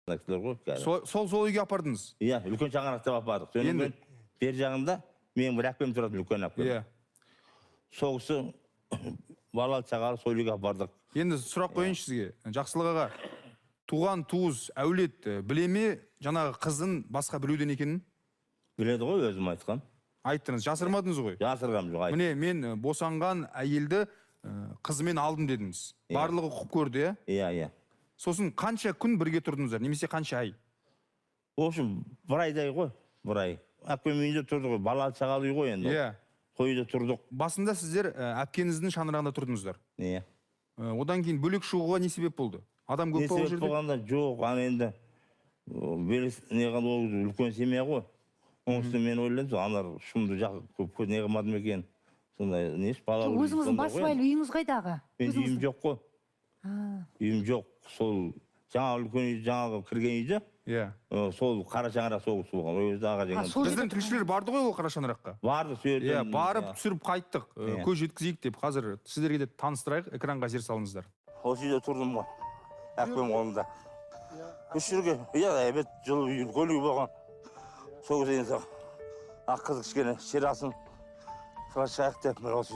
Сол үйге апардыңыз? Иә, үлкен шаңырақта апардық. Сонымен бер жағында менің бір әпкем тұратын үлкен әпкем. Иә. Сол кісі балалы шағалы сол үйге апардық. Енді сұрақ қойыншы сізге. Жақсылық аға, туған туыс әулет біле ме жаңағы қызын басқа біреуден екенін? Біледі ғой, өзім айтқан. Айттыңыз, жасырмадыңыз ғой? Жасырғам жоқ. Міне, мен босанған әйелді қызымен алдым дедіңіз. Барлығы құп көрді, иә? Иә, иә. Сосын қанша күн бірге тұрдыңыздар, немесе қанша ай? В общем, бір айдай ғой, бір ай. Әпкем үйінде тұрдық ғой, балалы шағалы үй ғой енді. Иә. Қойда тұрдық. Басында сіздер әпкеңіздің шаңырағында тұрдыңыздар. Иә. Одан кейін бөлек шығуға не себеп болды? Адам көп болған жерде? Не себеп болғанда жоқ, ана енді үлкен семья ғой. Оның үстіне мен ойлаймын, аналар шумды көп не қылмадым екен. Сондай неш балалы. Өзіңіздің баспайлы үйіңіз қайдағы? Мен үйім жоқ қой. Үйім жоқ. Сол жаңағы үлкен үй, жаңағы кірген үйде. Иә. Сол қара шаңырақ соғыс болған. Ол өзі аға жеңген. Біздің тілшілер барды ғой ол қара шаңыраққа? Барды, сөйдім. Иә, барып түсіріп қайттық. Көз жеткізейік деп қазір сіздерге де таныстырайық, экранға жер салыңыздар. Осы үйде тұрдым ғой. Әпкем қолында. Үш жүрге, иә, әбет жылы үй, үлкен үй болған. Сол кезде ақ қызық кішкене шерасын шайық деп мен осы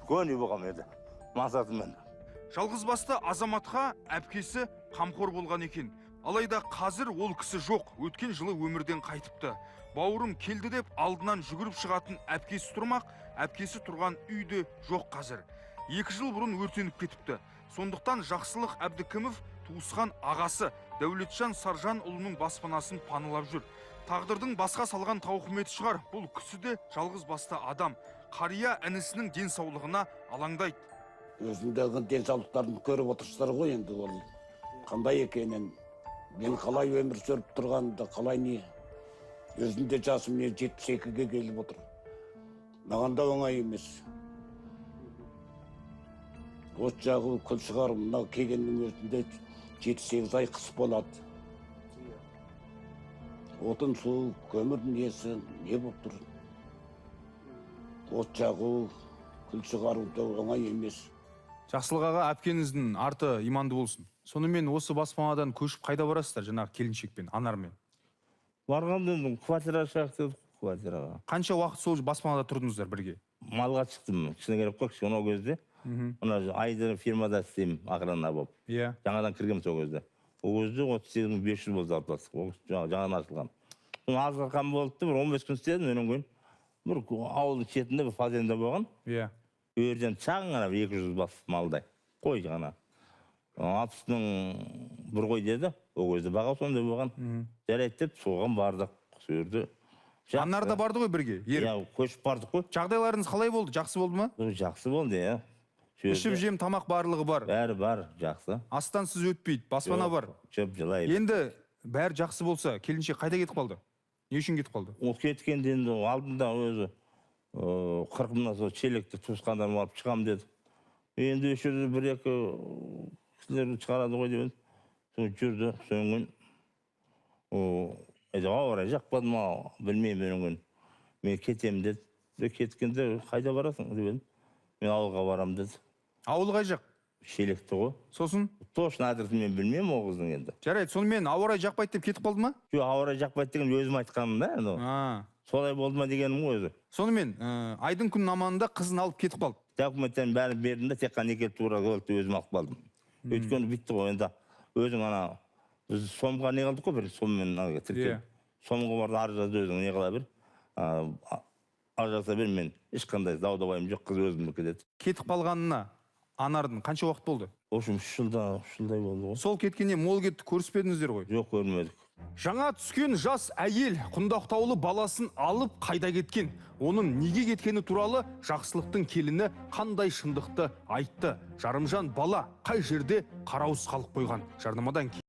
үлкен үй болған еді. Мақсатыммен. Жалғыз басты азаматқа әпкесі қамқор болған екен. Алайда қазір ол кісі жоқ, өткен жылы өмірден қайтыпты. Бауырым келді деп алдынан жүгіріп шығатын әпкесі тұрмақ, әпкесі тұрған үйде жоқ қазір. 2 жыл бұрын өртеніп кетіпті. Сондықтан Жақсылық Әбдікімов туысқан ағасы Дәулетжан Саржанұлының баспанасын паналап жүр. Тағдырдың басқа салған тауқыметі шығар, бұл кісі де жалғыз басты адам. Қария інісінің денсаулығына алаңдайды. Өзіндегі денсаулықтарын көріп отырсыздар ғой, енді ол қандай екенін, мен қалай өмір сүріп тұрғанды, қалай не. Өзінде жасым 72-ге келіп отыр. Маған да оңай емес. От жағы күл шығар, мынау келгеннің өзінде 7-8 ай қыс болады. Отын су, көмір несі, не болып тұр. От жағу, күл шығару да оңай емес. Жақсылық аға, әпкеніздің арты иманды болсын. Сонымен осы баспанадан көшіп қайда барасыздар, жаңағы келіншекпен, анармен? Барғанды квартира шақты, квартираға. Қанша уақыт сол баспанада тұрдыңыздар бірге? Малға шықтым, кішіне керек қой, кішіне ол кезде. Айдары фирмада істеймін, ағырана болып. Жаңадан кіргем сол кезде. Ол кезде 38.500 болды зарплатасы, жаңадан ашылған. Азға қам болды, бір 15 күн істедім, өнен кейін. Бір ауылдың шетінде бір фазенде болған. Өрден шағын ғана 200 бас малдай. Қой ғана. 60-ның бір қой деді. Ол кезде баға сондай болған. Жарайды деп соған бардық. Сөрді. Анарда барды ғой бірге? Иә, көшіп бардық қой. Жағдайларыңыз қалай болды? Жақсы болды ма? Жақсы болды, иә. Ішіп жем, тамақ барлығы бар. Бәрі бар, жақсы. Астан сіз өтпейді, баспана бар. Жөп жылайды. Енді бәрі жақсы болса, келіншек қайда кетіп қалды? Не үшін кетіп қалды? Ол кеткенде енді алдында өзі 40 мыңнан сол челекті туысқандарым алып шығам деді. Енді өші бір-екі кісілерді шығарады ғой деп жүрді. Соңын ауырай жақпады ма, білмеймін. Мен кетем деді. Кеткенде қайда барасың деп едім. Мен ауылға барам деді. Ауыл қай жақ? Шелекті ғой. Сосын? Точно адресін мен білмеймін ол қыздың енді. Жарайды, сонымен ауырай жақпайды деп кетіп қалды ма? Жоқ, ауырай жақпайды деген өзім айтқаным да. Солай болды ма дегенім ғой өзі. Сонымен айдың күн аманында қызын алып кетіп қалды. Документтерін бәрін бердім де, тек қана екел тура көлікті өзім алып қалдым. Өйткені бітті ғой енді. Өзің ана, біз сомға не қылдық қой бір, соммен тіркеп. Сомға барды аржазды өзің не қыла бір. Аржаса бір мен ешқандай дау-дабайым жоқ, қыз өзімді кетеді. Кетіп қалғанына Анардың қанша уақыт болды? В общем, 3 жылдай болды ғой. Сол кеткенде мол кетті, көріспедіңіздер ғой? Жоқ, көрмедік. Жаңа түскен жас әйел құндақтаулы баласын алып қайда кеткен? Оның неге кеткені туралы Жақсылықтың келіні қандай шындықты айтты? Жарымжан бала қай жерде қараусыз қалып қойған? Жарнамадан